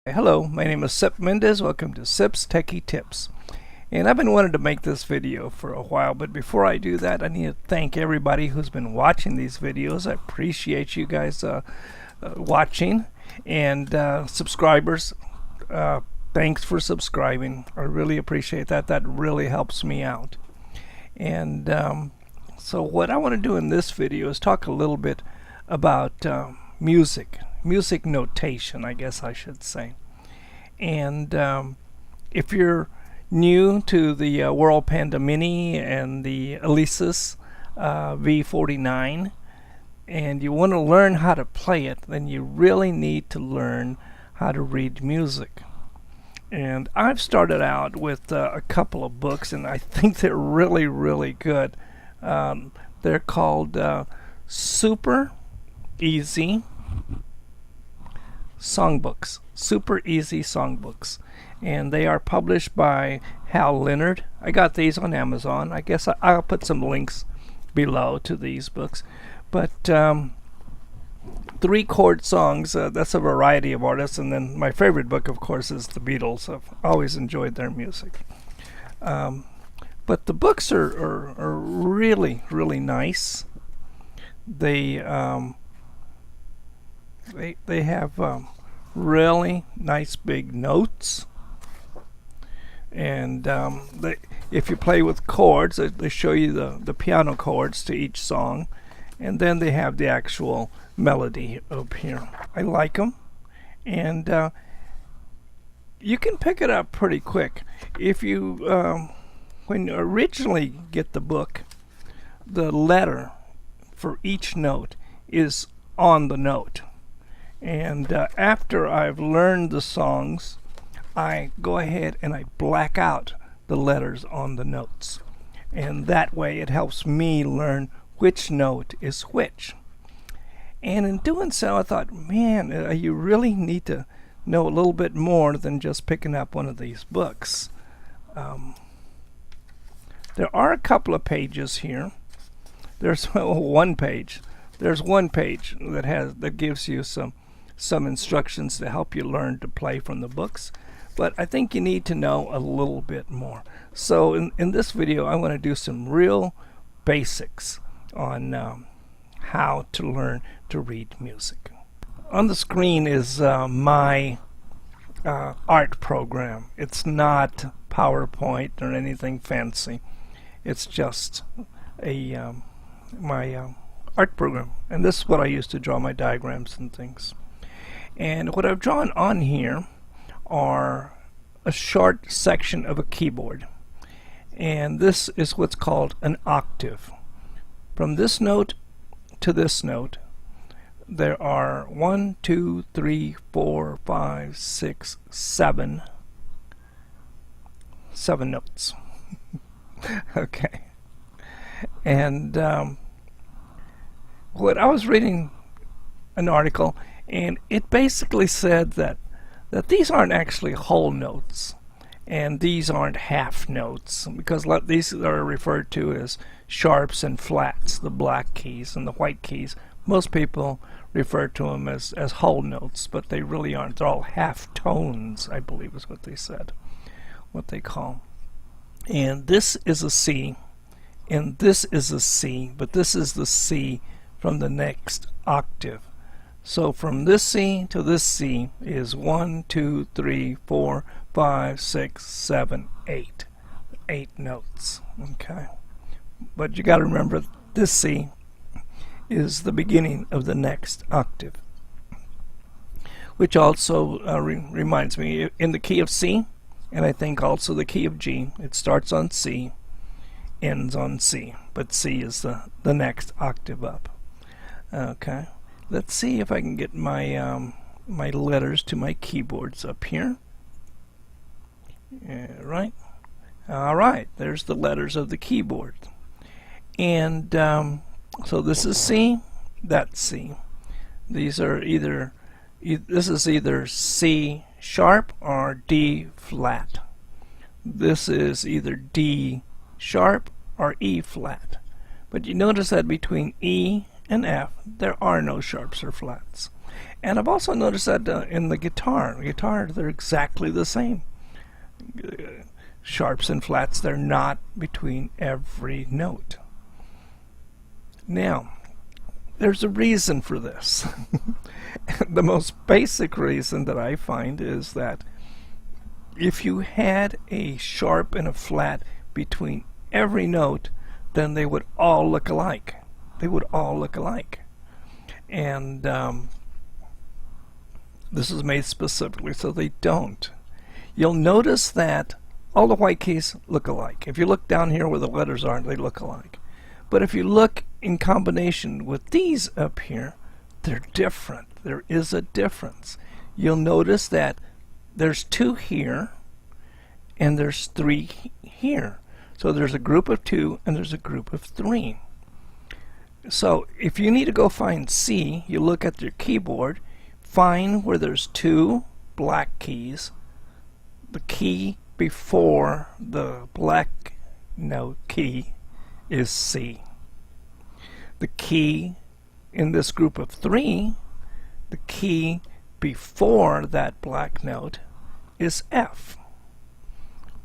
Hello, my name is Sip Mendez. Welcome to Sip's Techie Tips. And I've been wanting to make this video for a while, but before I do that, I need to thank everybody who's been watching these videos. I appreciate you guys watching, and subscribers. Thanks for subscribing. I really appreciate that. That really helps me out. And so what I want to do in this video is talk a little bit about music notation, I guess I should say. And if you're new to the World Panda Mini and the Alesis V49 and you want to learn how to play it, then you really need to learn how to read music. And I've started out with a couple of books, and I think they're really good. They're called Super Easy Songbooks, Super Easy Songbooks, and they are published by Hal Leonard. I got these on Amazon. I guess I'll put some links below to these books. But 3-chord songs, that's a variety of artists, and then my favorite book, of course, is the Beatles. I've always enjoyed their music. But the books are really nice. They have really nice big notes, and if you play with chords, they show you the piano chords to each song, and then they have the actual melody up here. I like them, and you can pick it up pretty quick. If you when you originally get the book, the letter for each note is on the note. And after I've learned the songs, I go ahead and I black out the letters on the notes. And that way it helps me learn which note is which. And in doing so, I thought, man, you really need to know a little bit more than just picking up one of these books. There are a couple of pages here. There's one page. There's one page that gives you some instructions to help you learn to play from the books, but I think you need to know a little bit more. So in this video, I want to do some real basics on how to learn to read music. On the screen is my art program. It's not PowerPoint or anything fancy. It's just my art program, and this is what I use to draw my diagrams and things. And what I've drawn on here are a short section of a keyboard, and this is what's called an octave. From this note to this note, there are 1, 2, 3, 4, 5, 6, 7 notes. Okay. And what I was reading an article, and it basically said that these aren't actually whole notes, and these aren't half notes, because these are referred to as sharps and flats, the black keys, and the white keys. Most people refer to them as whole notes, but they really aren't. They're all half tones, I believe is what they said, what they call. And this is a C, and this is a C, but this is the C from the next octave. So from this C to this C is 1, 2, 3, 4, 5, 6, 7, 8. 8 notes. Okay. But you got to remember, this C is the beginning of the next octave. Which also reminds me, in the key of C, and I think also the key of G, it starts on C, ends on C, but C is the next octave up. Okay. Let's see if I can get my my letters to my keyboards up here. Right. All right. There's the letters of the keyboard. And so this is C. That's C. These are this is either C sharp or D flat. This is either D sharp or E flat. But you notice that between E and F, there are no sharps or flats. And I've also noticed that in the guitar, they're exactly the same. Sharps and flats, they're not between every note. Now, there's a reason for this. The most basic reason that I find is that if you had a sharp and a flat between every note, then they would all look alike. They would all look alike. And this is made specifically so they don't. You'll notice that all the white keys look alike. If you look down here where the letters are, they look alike. But if you look in combination with these up here, they're different. There is a difference. You'll notice that there's 2 here and there's 3 here. So there's a group of 2 and there's a group of 3. So if you need to go find C, you look at your keyboard, find where there's 2 black keys. The key before the black note key is C. The key in this group of 3, the key before that black note is F.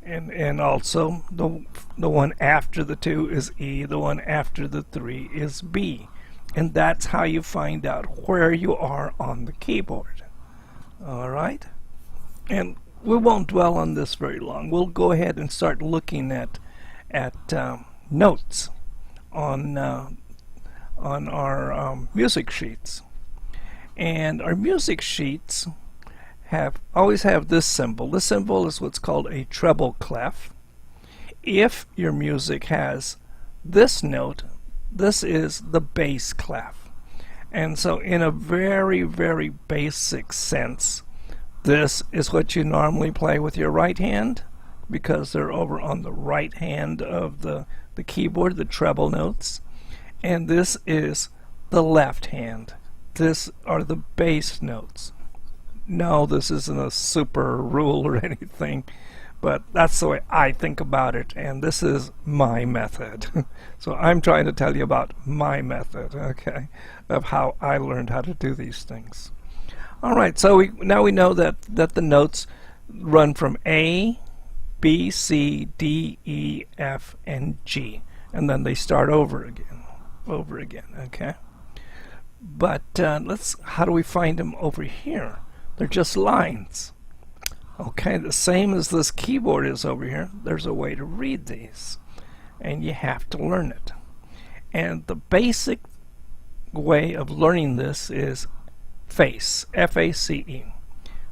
And also the one after the 2 is E, the one after the 3 is B. And that's how you find out where you are on the keyboard. Alright? And we won't dwell on this very long. We'll go ahead and start looking at notes on our music sheets. And our music sheets always have this symbol. This symbol is what's called a treble clef. If your music has this note, this is the bass clef. And so in a very, very basic sense, this is what you normally play with your right hand, because they're over on the right hand of the keyboard, the treble notes. And this is the left hand. This are the bass notes. No, this isn't a super rule or anything, but that's the way I think about it, and this is my method. So I'm trying to tell you about my method, okay, of how I learned how to do these things. Alright, so now we know that the notes run from A, B, C, D, E, F, and G, and then they start over again, okay? But how do we find them over here? They're just lines. Okay, the same as this keyboard is over here. There's a way to read these, and you have to learn it. And the basic way of learning this is face, F-A-C-E.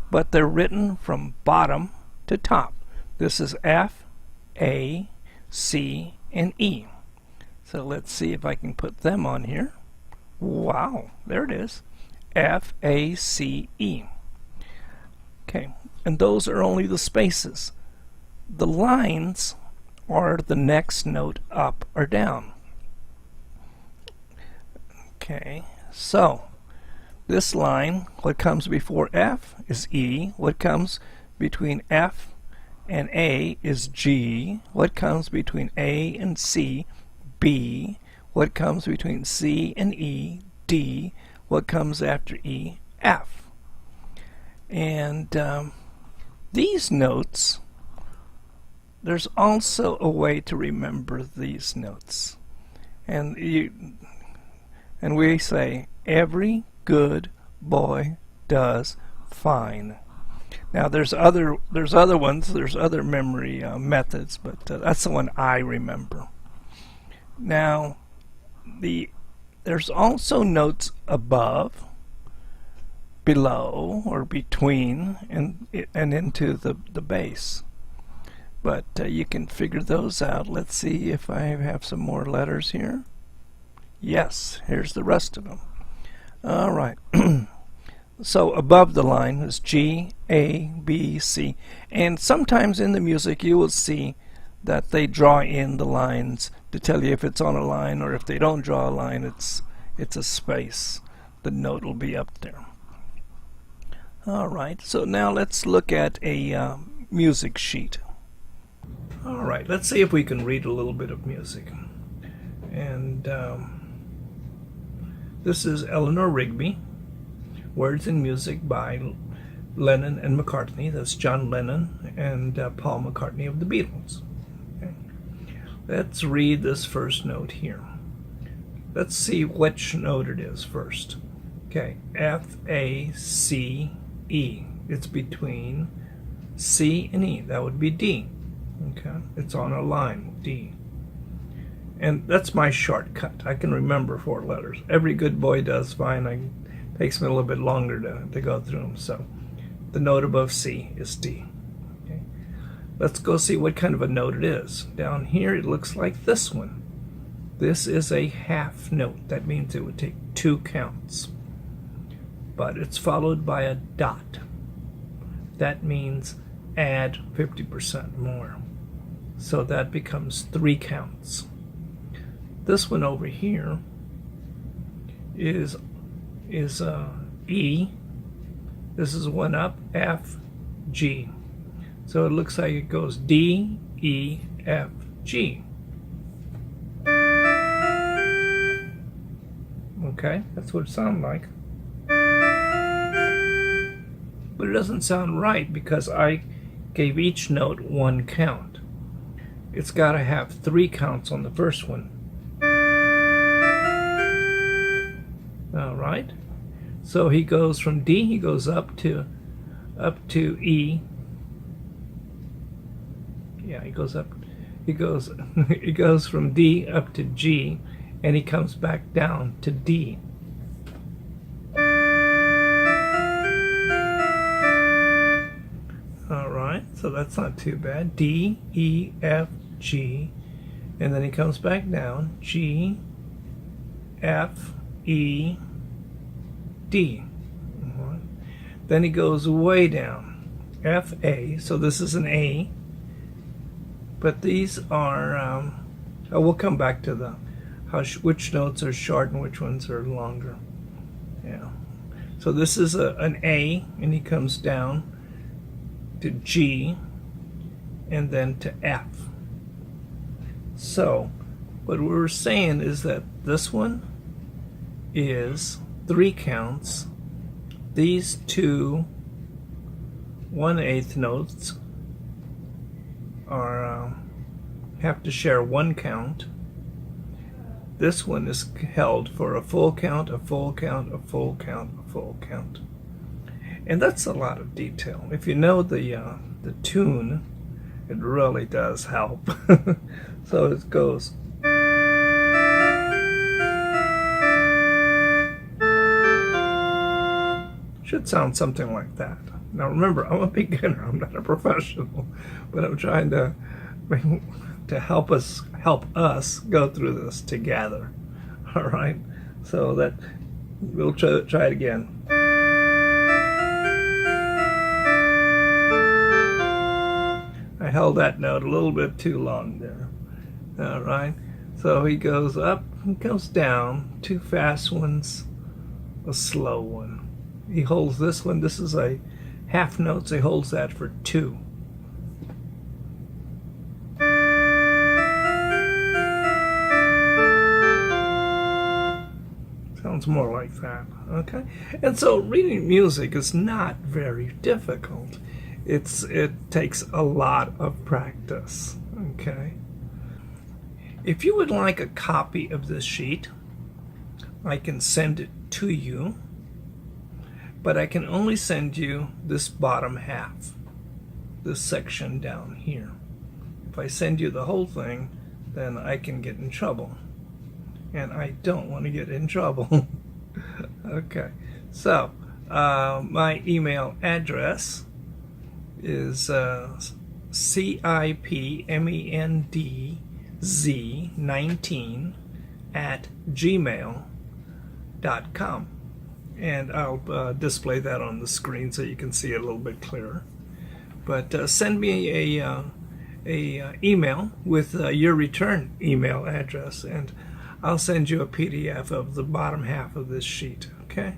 But they're written from bottom to top. This is F, A, C, and E. So let's see if I can put them on here. Wow, there it is. F-A-C-E. Okay, and those are only the spaces. The lines are the next note up or down. Okay, so this line, what comes before F is E. What comes between F and A is G. What comes between A and C, B. What comes between C and E, D. What comes after E, F. And these notes, there's also a way to remember these notes. And we say, every good boy does fine. Now there's other ones, there's other memory methods, but that's the one I remember. Now there's also notes above, below, or between, and into the bass. But you can figure those out. Let's see if I have some more letters here. Yes, here's the rest of them. All right. So above the line is G, A, B, C. And sometimes in the music you will see that they draw in the lines to tell you if it's on a line, or if they don't draw a line, it's a space. The note will be up there. Alright, so now let's look at a music sheet. Alright, let's see if we can read a little bit of music. And this is Eleanor Rigby Words and Music by Lennon and McCartney. That's John Lennon and Paul McCartney of the Beatles. Okay. Let's read this first note here. Let's see which note it is first. Okay, F, A, C, E. It's between C and E. That would be D. Okay, it's on a line, D. And that's my shortcut. I can remember 4 letters. Every good boy does fine. It takes me a little bit longer to go through them. So the note above C is D. Okay. Let's go see what kind of a note it is. Down here it looks like this one. This is a half note. That means it would take 2 counts. But it's followed by a dot. That means add 50% more. So that becomes 3 counts. This one over here is E. This is 1 up, F, G. So it looks like it goes D, E, F, G. Okay, that's what it sounds like. But it doesn't sound right because I gave each note 1 count. It's got to have 3 counts on the first one. All right. So he goes from D, he goes up to E. Yeah, he goes he goes from D up to G, and he comes back down to D. All right, so that's not too bad. D, E, F, G, and then he comes back down. G, F, E, D. Then he goes way down. F, A. So this is an A. But these are. We'll come back to the which notes are short and which ones are longer. Yeah. So this is an A, and he comes down to G, and then to F. So what we're saying is that this one is 3 counts. These 2 1/8 notes are have to share 1 count. This one is held for a full count, a full count, a full count, a full count. And that's a lot of detail. If you know the tune, it really does help. So it goes. Should sound something like that. Now remember, I'm a beginner. I'm not a professional, but I'm trying to help us go through this together. All right. So that we'll try it again. I held that note a little bit too long there. All right. So he goes up, he goes down. 2 fast ones, a slow one. He holds this one. This is a half note, so he holds that for 2. Sounds more like that. Okay. And so reading music is not very difficult. It takes a lot of practice. Okay. If you would like a copy of this sheet, I can send it to you, but I can only send you this bottom half, this section down here. If I send you the whole thing, then I can get in trouble, and I don't want to get in trouble. Okay, so my email address is cipmendz19@gmail.com, and I'll display that on the screen so you can see it a little bit clearer. But send me a email with your return email address, and I'll send you a PDF of the bottom half of this sheet. Okay,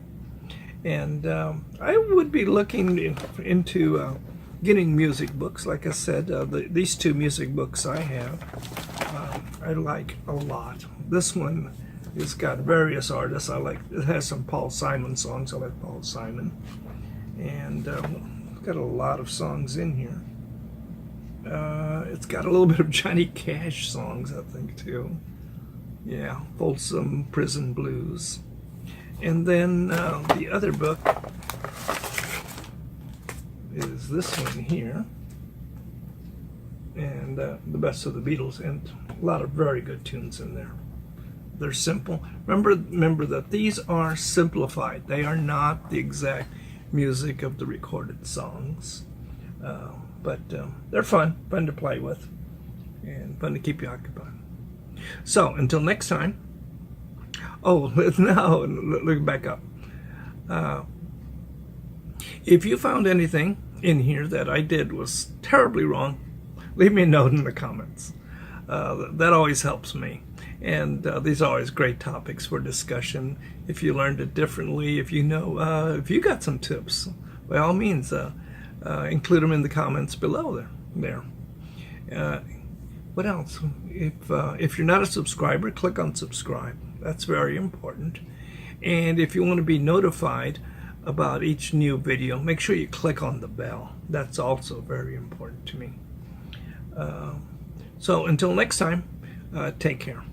and I would be looking into getting music books. Like I said, these 2 music books I have, I like a lot. This one It's got various artists. It has some Paul Simon songs. I like Paul Simon. And it's got a lot of songs in here. It's got a little bit of Johnny Cash songs, I think, too. Yeah, Folsom Prison Blues. And then the other book is this one here. And the best of the Beatles, and a lot of very good tunes in there. They're simple. Remember that these are simplified. They are not the exact music of the recorded songs, but they're fun to play with, and fun to keep you occupied. So until next time. Oh, no, look back up. If you found anything in here that I did was terribly wrong, leave me a note in the comments. That always helps me. And these are always great topics for discussion. If you learned it differently, if you if you got some tips, by all means, include them in the comments below there. What else? If you're not a subscriber, click on subscribe. That's very important. And if you want to be notified about each new video, make sure you click on the bell. That's also very important to me. So until next time, take care.